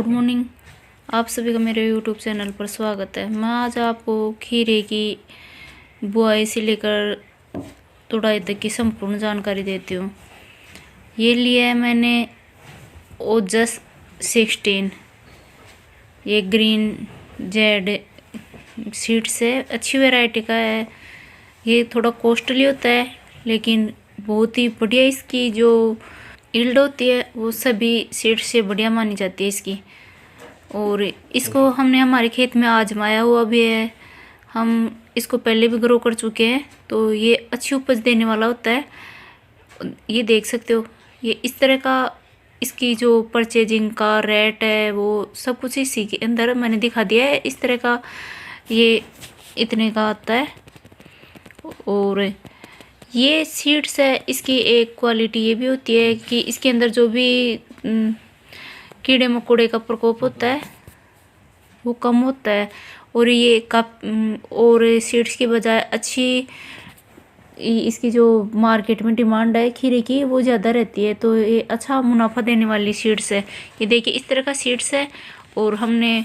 Good morning. आप सभी का मेरे यूट्यूब चैनल पर स्वागत है। मैं आज आपको खीरे की बुआई से लेकर तुड़ाई तक की संपूर्ण जानकारी देती हूँ। ये लिया है मैंने ओजस 16, ये ग्रीन जेड सीड्स है, अच्छी वैरायटी का है। ये थोड़ा कॉस्टली होता है लेकिन बहुत ही बढ़िया इसकी जो यील्ड होती है वो सभी सीड्स से बढ़िया मानी जाती है इसकी। और इसको हमने हमारे खेत में आजमाया हुआ भी है, हम इसको पहले भी ग्रो कर चुके हैं, तो ये अच्छी उपज देने वाला होता है। ये देख सकते हो, ये इस तरह का इसकी जो परचेजिंग का रेट है वो सब कुछ इसी के अंदर मैंने दिखा दिया है। इस तरह का ये इतने का आता है। और ये सीड्स है, इसकी एक क्वालिटी ये भी होती है कि इसके अंदर जो भी कीड़े मकोड़े का प्रकोप होता है वो कम होता है। और ये और सीड्स की बजाय अच्छी इसकी जो मार्केट में डिमांड है खीरे की वो ज़्यादा रहती है, तो ये अच्छा मुनाफा देने वाली सीड्स है। ये देखिए इस तरह का सीड्स है। और हमने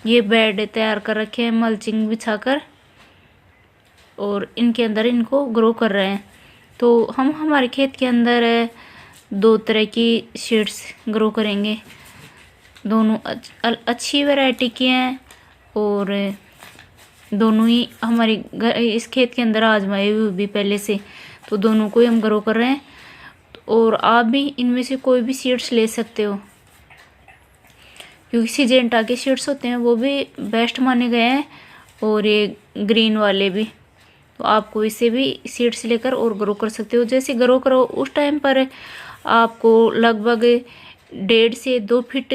ये बेड तैयार कर रखे हैं मल्चिंग बिछाकर, और इनके अंदर इनको ग्रो कर रहे हैं। तो हम हमारे खेत के अंदर 2 तरह की सीड्स ग्रो करेंगे, दोनों अच्छी वैरायटी की हैं और दोनों ही हमारे इस खेत के अंदर आजमाए हुए भी पहले से, तो दोनों को ही हम ग्रो कर रहे हैं। और आप भी इनमें से कोई भी सीड्स ले सकते हो, क्योंकि सिजेंटा के सीड्स होते हैं वो भी बेस्ट माने गए हैं, और ये ग्रीन वाले भी, तो आपको इसे भी सीड्स लेकर और ग्रो कर सकते हो। जैसे ग्रो करो उस टाइम पर आपको लगभग 1.5 से 2 फीट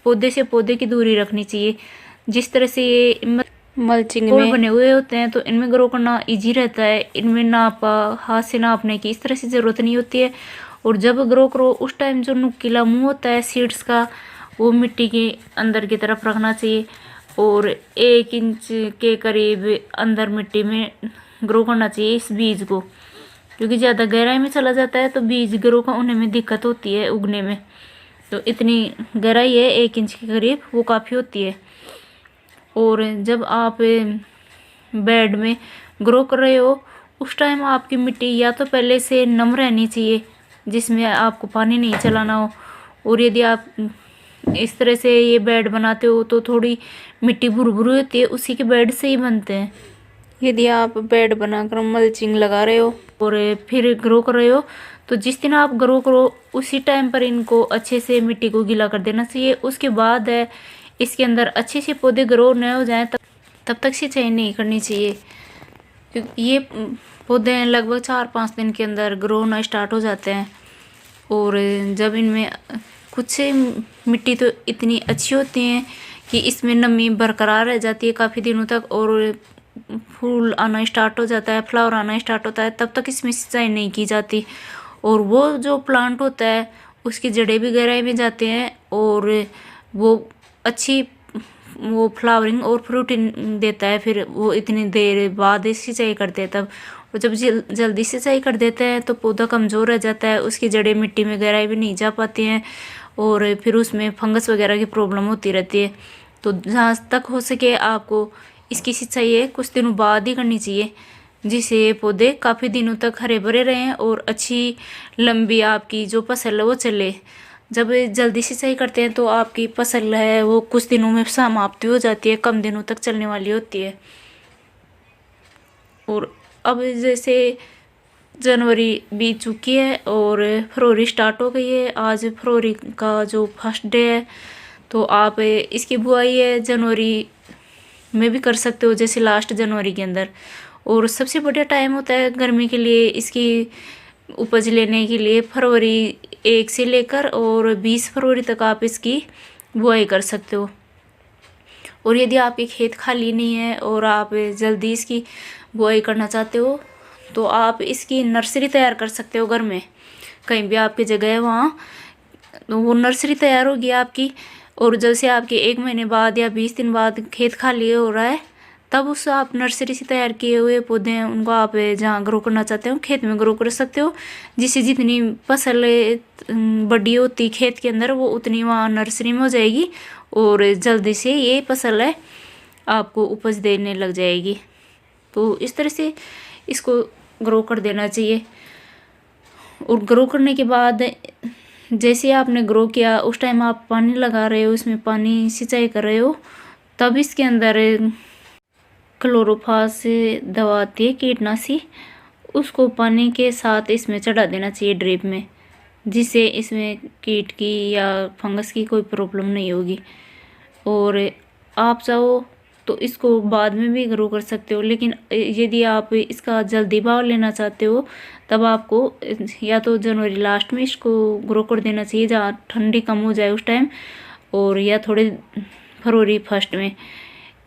पौधे से पौधे की दूरी रखनी चाहिए। जिस तरह से ये मल्चिंग में बने हुए होते हैं तो इनमें ग्रो करना इजी रहता है, इनमें हाथ से नापने की इस तरह से ज़रूरत नहीं होती है। और जब ग्रो करो उस टाइम जो नुकीला मुंह होता है सीड्स का वो मिट्टी के अंदर की तरफ रखना चाहिए, और 1 इंच के करीब अंदर मिट्टी में ग्रो करना चाहिए इस बीज को, क्योंकि ज़्यादा गहराई में चला जाता है तो बीज ग्रो का होने में दिक्कत होती है, उगने में। तो इतनी गहराई है 1 इंच के करीब, वो काफ़ी होती है। और जब आप बेड में ग्रो कर रहे हो उस टाइम आपकी मिट्टी या तो पहले से नम रहनी चाहिए जिसमें आपको पानी नहीं चलाना हो, और यदि आप इस तरह से ये बेड बनाते हो तो थोड़ी मिट्टी भुरभुरी होती है, उसी के बेड से ही बनते हैं। यदि आप बेड बनाकर मल्चिंग लगा रहे हो और फिर ग्रो कर रहे हो तो जिस दिन आप ग्रो करो उसी टाइम पर इनको अच्छे से मिट्टी को गीला कर देना चाहिए। उसके बाद इसके अंदर अच्छे से पौधे ग्रो न हो जाएं तब तक सिंचाई नहीं करनी चाहिए, क्योंकि ये पौधे लगभग 4-5 दिन के अंदर ग्रो होना स्टार्ट हो जाते हैं। और जब इनमें कुछ से मिट्टी तो इतनी अच्छी होती है कि इसमें नमी बरकरार रह जाती है काफ़ी दिनों तक, और फूल आना स्टार्ट हो जाता है, फ्लावर आना स्टार्ट होता है, तब तक इसमें सिंचाई नहीं की जाती। और वो जो प्लांट होता है उसकी जड़ें भी गहराई में जाते हैं और वो अच्छी वो फ्लावरिंग और फ्रूटिंग देता है। फिर वो इतनी देर बाद सिंचाई करते हैं तब, और जब जल्दी सिंचाई कर देते हैं तो पौधा कमज़ोर रह जाता है, उसकी जड़ें मिट्टी में गहराई में नहीं जा पाती हैं और फिर उसमें फंगस वगैरह की प्रॉब्लम होती रहती है। तो जहाँ तक हो सके आपको इसकी सिंचाई कुछ दिनों बाद ही करनी चाहिए, जिससे पौधे काफ़ी दिनों तक हरे भरे रहें और अच्छी लंबी आपकी जो फसल है वो चले। जब जल्दी सिंचाई करते हैं तो आपकी फसल है वो कुछ दिनों में समाप्ति हो जाती है, कम दिनों तक चलने वाली होती है। और अब जैसे जनवरी बीत चुकी है और फरवरी स्टार्ट हो गई है, आज फरवरी का जो फर्स्ट डे है, तो आप इसकी बुआई जनवरी में भी कर सकते हो, जैसे लास्ट जनवरी के अंदर। और सबसे बढ़िया टाइम होता है गर्मी के लिए इसकी उपज लेने के लिए फरवरी 1 से लेकर और 20 फरवरी तक आप इसकी बुआई कर सकते हो। और यदि आपके खेत खाली नहीं है और आप जल्दी इसकी बुआई करना चाहते हो तो आप इसकी नर्सरी तैयार कर सकते हो घर में, कहीं भी आपकी जगह है वहाँ, तो वो नर्सरी तैयार होगी आपकी। और जैसे आपके 1 महीने बाद या 20 दिन बाद खेत खाली हो रहा है तब उस आप नर्सरी से तैयार किए हुए पौधे हैं उनको आप जहाँ ग्रो करना चाहते हो खेत में ग्रो कर सकते हो, जिससे जितनी फसल बड़ी होती खेत के अंदर वो उतनी वहाँ नर्सरी में हो जाएगी और जल्दी से ये फसल है आपको उपज देने लग जाएगी। तो इस तरह से इसको ग्रो कर देना चाहिए। और ग्रो करने के बाद जैसे आपने ग्रो किया उस टाइम आप पानी लगा रहे हो, इसमें पानी सिंचाई कर रहे हो, तब इसके अंदर क्लोरोफास दवा आती है कीटनाशी, उसको पानी के साथ इसमें चढ़ा देना चाहिए ड्रिप में, जिससे इसमें कीट की या फंगस की कोई प्रॉब्लम नहीं होगी। और आप चाहो तो इसको बाद में भी ग्रो कर सकते हो, लेकिन यदि आप इसका जल्दी भाव लेना चाहते हो तब आपको या तो जनवरी लास्ट में इसको ग्रो कर देना चाहिए जहाँ ठंडी कम हो जाए उस टाइम, और या थोड़े फरवरी फर्स्ट में।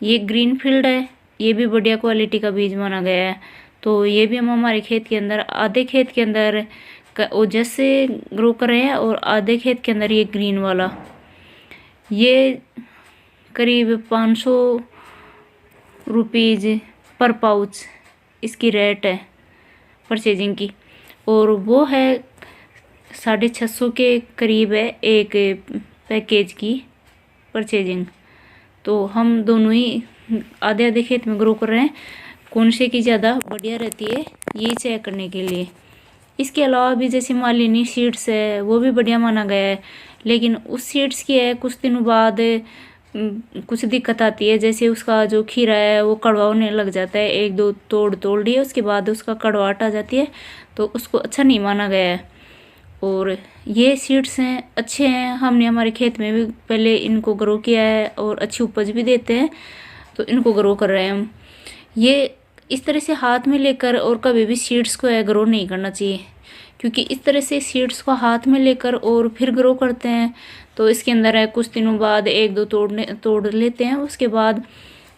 ये ग्रीन फील्ड है, ये भी बढ़िया क्वालिटी का बीज माना गया है। तो ये भी हम हमारे खेत के अंदर आधे खेत के अंदर ओजस से ग्रो कर रहे हैं और आधे खेत के अंदर ये ग्रीन वाला, ये करीब 500 रुपीज़ पर पाउच इसकी रेट है परचेजिंग की, और वो है 650 के करीब है एक पैकेज की परचेजिंग। तो हम दोनों ही आधे आधे खेत में ग्रो कर रहे हैं, कौन से की ज़्यादा बढ़िया रहती है ये चेक करने के लिए। इसके अलावा भी जैसे मालिनी सीड्स है वो भी बढ़िया माना गया है, लेकिन उस सीड्स की है कुछ दिनों बाद कुछ दिक्कत आती है, जैसे उसका जो खीरा है वो कड़वा होने लग जाता है, एक दो तोड़ दिए उसके बाद उसका कड़वाहट आ जाती है, तो उसको अच्छा नहीं माना गया है। और ये सीड्स हैं अच्छे हैं, हमने हमारे खेत में भी पहले इनको ग्रो किया है और अच्छी उपज भी देते हैं, तो इनको ग्रो कर रहे हैं हम। ये इस तरह से हाथ में लेकर और कभी भी सीड्स को ग्रो नहीं करना चाहिए, क्योंकि इस तरह से सीड्स को हाथ में लेकर और फिर ग्रो करते हैं तो इसके अंदर है कुछ दिनों बाद एक दो तोड़ लेते हैं, उसके बाद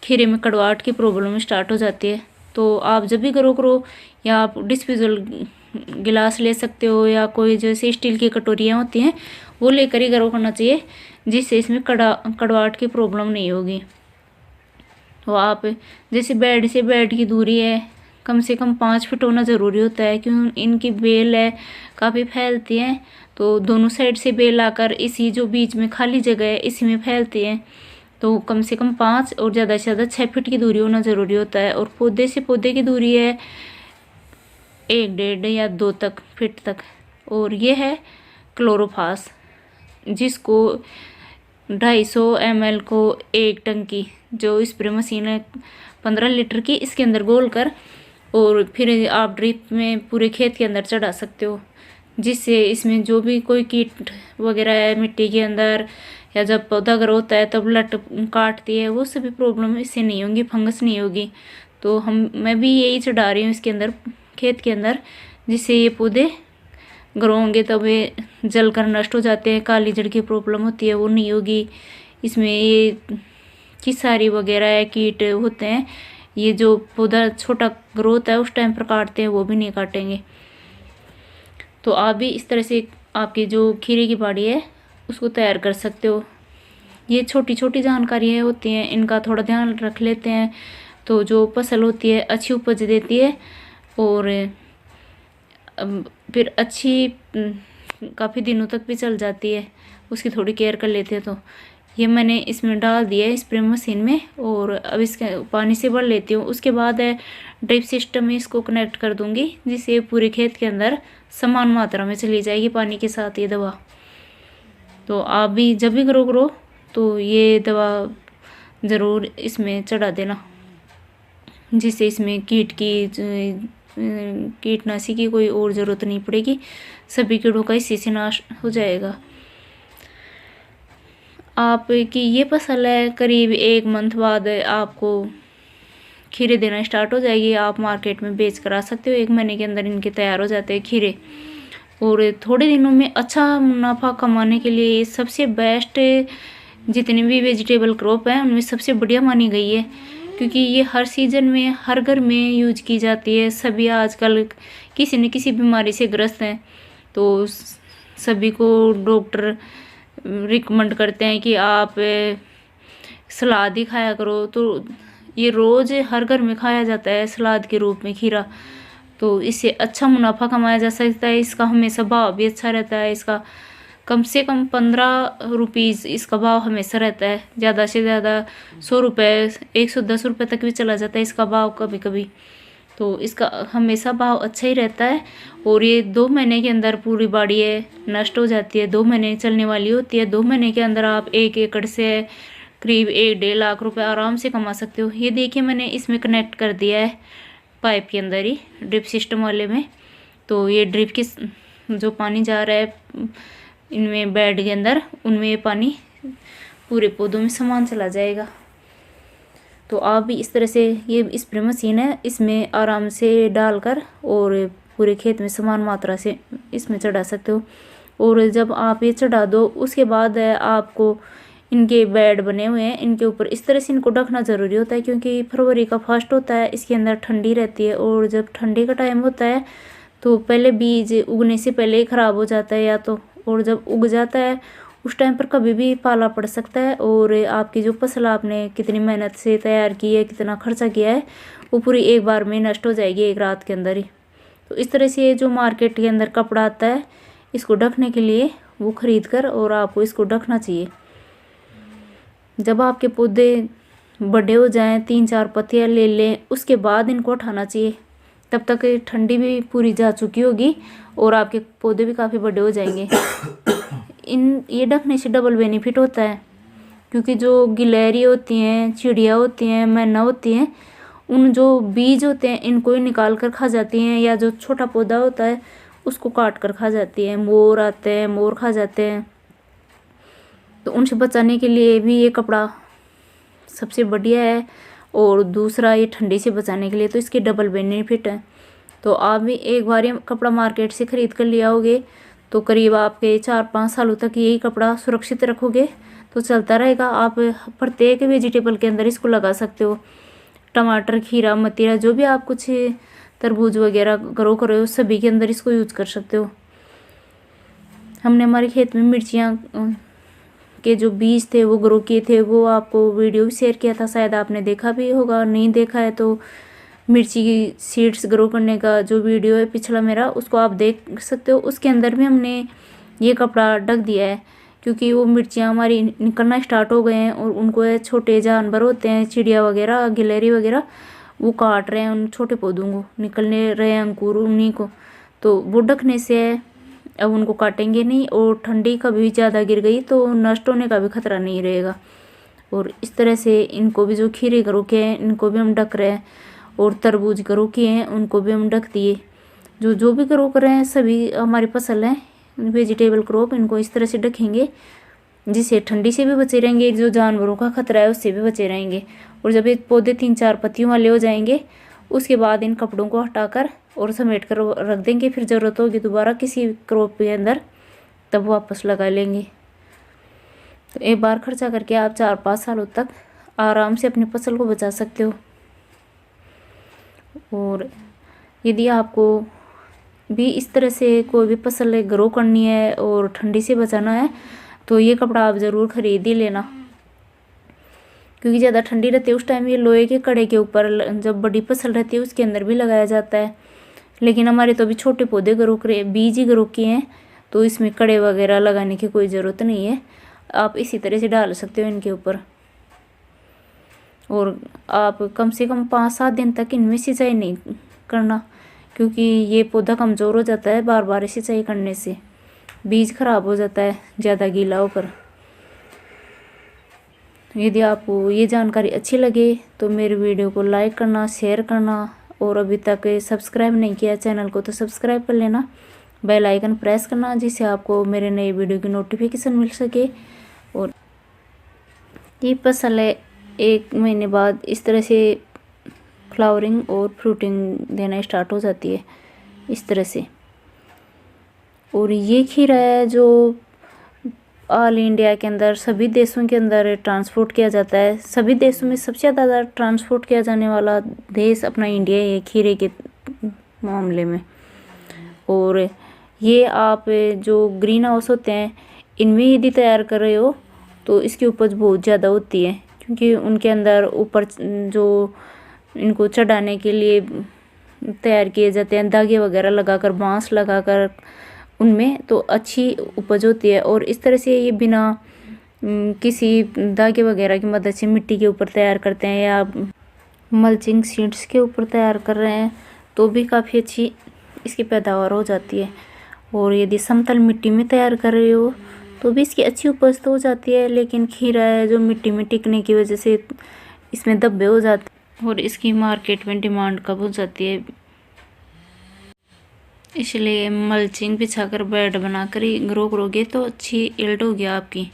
खीरे में कड़वाहट की प्रॉब्लम स्टार्ट हो जाती है। तो आप जब भी ग्रो करो या आप डिस्पोजल गिलास ले सकते हो या कोई जैसे स्टील की कटोरियाँ होती हैं वो लेकर ही ग्रो करना चाहिए, जिससे इसमें कड़वाहट की प्रॉब्लम नहीं होगी। तो आप जैसे बेड से बेड की दूरी है कम से कम 5 फीट होना ज़रूरी होता है, क्योंकि इनकी बेल है काफ़ी फैलती हैं, तो दोनों साइड से बेल आकर इसी जो बीच में खाली जगह है इसी में फैलती हैं। तो कम से कम 5 और ज़्यादा से ज़्यादा 6 फीट की दूरी होना ज़रूरी होता है। और पौधे से पौधे की दूरी है 1 डेढ़ या 2 फीट तक। और ये है क्लोरोफास, जिसको 250 ml को एक टंकी जो स्प्रे मशीन है 15 लीटर की, इसके अंदर घोल कर और फिर आप ड्रिप में पूरे खेत के अंदर चढ़ा सकते हो, जिससे इसमें जो भी कोई कीट वगैरह है मिट्टी के अंदर या जब पौधा ग्रो होता है तब लट काटती है, वो सभी प्रॉब्लम इससे नहीं होंगी, फंगस नहीं होगी। तो मैं भी यही चढ़ा रही हूँ इसके अंदर खेत के अंदर, जिससे ये पौधे ग्रो होंगे तब ये जल कर नष्ट हो जाते हैं, काली जड़ की प्रॉब्लम होती है वो नहीं होगी। इसमें ये किसारी वगैरह है कीट होते हैं, ये जो पौधा छोटा ग्रोथ है उस टाइम पर काटते हैं वो भी नहीं काटेंगे। तो आप भी इस तरह से आपकी जो खीरे की बाड़ी है उसको तैयार कर सकते हो। ये छोटी छोटी जानकारियाँ होती हैं, इनका थोड़ा ध्यान रख लेते हैं तो जो फसल होती है अच्छी उपज देती है और फिर अच्छी काफ़ी दिनों तक भी चल जाती है, उसकी थोड़ी केयर कर लेते हैं। तो ये मैंने इसमें डाल दिया है स्प्रे मशीन में, और अब इसके पानी से भर लेती हूँ। उसके बाद ड्रिप सिस्टम में इसको कनेक्ट कर दूँगी, जिससे पूरे खेत के अंदर समान मात्रा में चली जाएगी पानी के साथ ये दवा। तो आप भी जब भी ग्रो करो तो ये दवा ज़रूर इसमें चढ़ा देना, जिससे इसमें कीटनाशी की कोई और ज़रूरत नहीं पड़ेगी, सभी कीड़ों का इसी से नाश हो जाएगा। आपकी ये फसल है करीब 1 मंथ बाद आपको खीरे देना स्टार्ट हो जाएगी, आप मार्केट में बेच कर आ सकते हो। 1 महीने के अंदर इनके तैयार हो जाते हैं खीरे, और थोड़े दिनों में अच्छा मुनाफा कमाने के लिए सबसे बेस्ट जितनी भी वेजिटेबल क्रॉप है उनमें सबसे बढ़िया मानी गई है, क्योंकि ये हर सीज़न में हर घर में यूज की जाती है। सभी आजकल किसी न किसी बीमारी से ग्रस्त हैं, तो सभी को डॉक्टर रिकमेंड करते हैं कि आप सलाद ही खाया करो। तो ये रोज़ हर घर में खाया जाता है सलाद के रूप में खीरा, तो इससे अच्छा मुनाफा कमाया जा सकता है। इसका हमेशा भाव भी अच्छा रहता है। इसका कम से कम 15 रुपीज़ इसका भाव हमेशा रहता है। ज़्यादा से ज़्यादा 100 रुपये, 110 रुपये तक भी चला जाता है इसका भाव कभी कभी। तो इसका हमेशा भाव अच्छा ही रहता है। और ये 2 महीने के अंदर पूरी बाड़ी है नष्ट हो जाती है। 2 महीने चलने वाली होती है। 2 महीने के अंदर आप 1 एकड़ से करीब 1-1.5 लाख रुपए आराम से कमा सकते हो। ये देखिए मैंने इसमें कनेक्ट कर दिया है पाइप के अंदर ही, ड्रिप सिस्टम वाले में। तो ये ड्रिप के जो पानी जा रहा है इनमें बेड के अंदर, उनमें ये पानी पूरे पौधों में समान चला जाएगा। तो आप भी इस तरह से, ये स्प्रे मशीन है, इसमें आराम से डालकर और पूरे खेत में समान मात्रा से इसमें चढ़ा सकते हो। और जब आप ये चढ़ा दो उसके बाद आपको इनके बेड बने हुए हैं, इनके ऊपर इस तरह से इनको ढकना ज़रूरी होता है, क्योंकि फरवरी का फर्स्ट होता है, इसके अंदर ठंडी रहती है। और जब ठंडी का टाइम होता है तो पहले बीज उगने से पहले ही ख़राब हो जाता है या तो, और जब उग जाता है उस टाइम पर कभी भी पाला पड़ सकता है। और आपकी जो फसल आपने कितनी मेहनत से तैयार की है, कितना खर्चा किया है, वो पूरी एक बार में नष्ट हो जाएगी, एक रात के अंदर ही। तो इस तरह से जो मार्केट के अंदर कपड़ा आता है इसको ढकने के लिए, वो ख़रीद कर और आपको इसको ढकना चाहिए। जब आपके पौधे बड़े हो जाएं, 3-4 पत्तियाँ ले लें, उसके बाद इनको उठाना चाहिए। तब तक ठंडी भी पूरी जा चुकी होगी और आपके पौधे भी काफ़ी बड़े हो जाएंगे। ये ढकने से डबल बेनिफिट होता है, क्योंकि जो गिलहरी होती हैं, चिड़िया होती हैं, मैना होती हैं, उन जो बीज होते हैं इनको ही निकाल कर खा जाती हैं, या जो छोटा पौधा होता है उसको काट कर खा जाती हैं। मोर आते हैं, मोर खा जाते हैं। तो उनसे बचाने के लिए भी ये कपड़ा सबसे बढ़िया है। और दूसरा ये ठंडी से बचाने के लिए, तो इसके डबल बेनिफिट है। तो आप भी एक बार ये कपड़ा मार्केट से ख़रीद कर लिया होगे तो करीब आपके 4-5 सालों तक यही कपड़ा सुरक्षित रखोगे तो चलता रहेगा। आप प्रत्येक वेजिटेबल के अंदर इसको लगा सकते हो। टमाटर, खीरा, मतीरा, जो भी आप कुछ तरबूज वगैरह ग्रो कर रहे हो, सभी के अंदर इसको यूज कर सकते हो। हमने हमारे खेत में मिर्चियाँ के जो बीज थे वो ग्रो किए थे, वो आपको वीडियो भी शेयर किया था, शायद आपने देखा भी होगा। नहीं देखा है तो मिर्ची की सीड्स ग्रो करने का जो वीडियो है पिछला मेरा, उसको आप देख सकते हो। उसके अंदर भी हमने ये कपड़ा ढक दिया है, क्योंकि वो मिर्चियाँ हमारी निकलना स्टार्ट हो गए हैं और उनको छोटे जानवर होते हैं, चिड़िया वगैरह, गिलहरी वगैरह, वो काट रहे हैं उन छोटे पौधों को, निकलने रहे हैं अंकुर उन्हीं को। तो वो ढकने से अब उनको काटेंगे नहीं, और ठंडी कभी भी ज़्यादा गिर गई तो नष्ट होने का भी खतरा नहीं रहेगा। और इस तरह से इनको भी, जो खीरे ग्रो के हैं इनको भी हम ढक रहे हैं, और तरबूज ग्रो किए हैं उनको भी हम ढक दिए। जो भी ग्रो कर रहे हैं सभी हमारी फसल हैं, वेजिटेबल क्रॉप, इनको इस तरह से ढकेंगे जिससे ठंडी से भी बचे रहेंगे, जो जानवरों का खतरा है उससे भी बचे रहेंगे। और जब ये पौधे 3-4 पत्तियों वाले हो जाएंगे उसके बाद इन कपड़ों को हटाकर और समेट कर रख देंगे। फिर ज़रूरत होगी दोबारा किसी क्रॉप के अंदर, तब वापस लगा लेंगे। तो एक बार खर्चा करके आप 4-5 सालों तक आराम से अपनी फसल को बचा सकते हो। और यदि आपको भी इस तरह से कोई भी फसल ग्रो करनी है और ठंडी से बचाना है तो ये कपड़ा आप ज़रूर खरीद ही लेना, क्योंकि ज़्यादा ठंडी रहती है उस टाइम ये लोहे के कड़े के ऊपर, जब बड़ी फसल रहती है उसके अंदर भी लगाया जाता है। लेकिन हमारे तो अभी छोटे पौधे ग्रो करे, बीज ही ग्रो किए हैं, तो इसमें कड़े वगैरह लगाने की कोई ज़रूरत नहीं है। आप इसी तरह से डाल सकते हो इनके ऊपर। और आप कम से कम 5-7 दिन तक इनमें सिंचाई नहीं करना, क्योंकि ये पौधा कमज़ोर हो जाता है बार बार सिंचाई करने से, बीज खराब हो जाता है ज़्यादा गीला होकर। यदि आपको ये जानकारी अच्छी लगे तो मेरे वीडियो को लाइक करना, शेयर करना, और अभी तक सब्सक्राइब नहीं किया चैनल को तो सब्सक्राइब कर लेना, बेल आइकन प्रेस करना, जिससे आपको मेरे नए वीडियो की नोटिफिकेशन मिल सके। और ये फसल है 1 महीने बाद इस तरह से फ्लावरिंग और फ्रूटिंग देना स्टार्ट हो जाती है इस तरह से। और ये खीरा है जो ऑल इंडिया के अंदर सभी देशों के अंदर ट्रांसपोर्ट किया जाता है। सभी देशों में सबसे ज़्यादा ट्रांसपोर्ट किया जाने वाला देश अपना इंडिया है खीरे के मामले में। और ये आप जो ग्रीन हाउस होते हैं इनमें यदि तैयार कर रहे हो तो इसकी उपज बहुत ज़्यादा होती है, क्योंकि उनके अंदर ऊपर जो इनको चढ़ाने के लिए तैयार किए जाते हैं धागे वगैरह लगाकर, बांस लगाकर उनमें, तो अच्छी उपज होती है। और इस तरह से ये बिना किसी धागे वगैरह की मदद से मिट्टी के ऊपर तैयार करते हैं या मल्चिंग शीट्स के ऊपर तैयार कर रहे हैं तो भी काफ़ी अच्छी इसकी पैदावार हो जाती है। और यदि समतल मिट्टी में तैयार कर रहे हो तो भी इसकी अच्छी उपज तो हो जाती है, लेकिन खीरा है जो मिट्टी में टिकने की वजह से इसमें धब्बे हो जाते हैं और इसकी मार्केट में डिमांड कम हो जाती है। इसलिए मल्चिंग बिछाकर बेड बनाकर ही ग्रो करोगे तो अच्छी यील्ड होगी आपकी।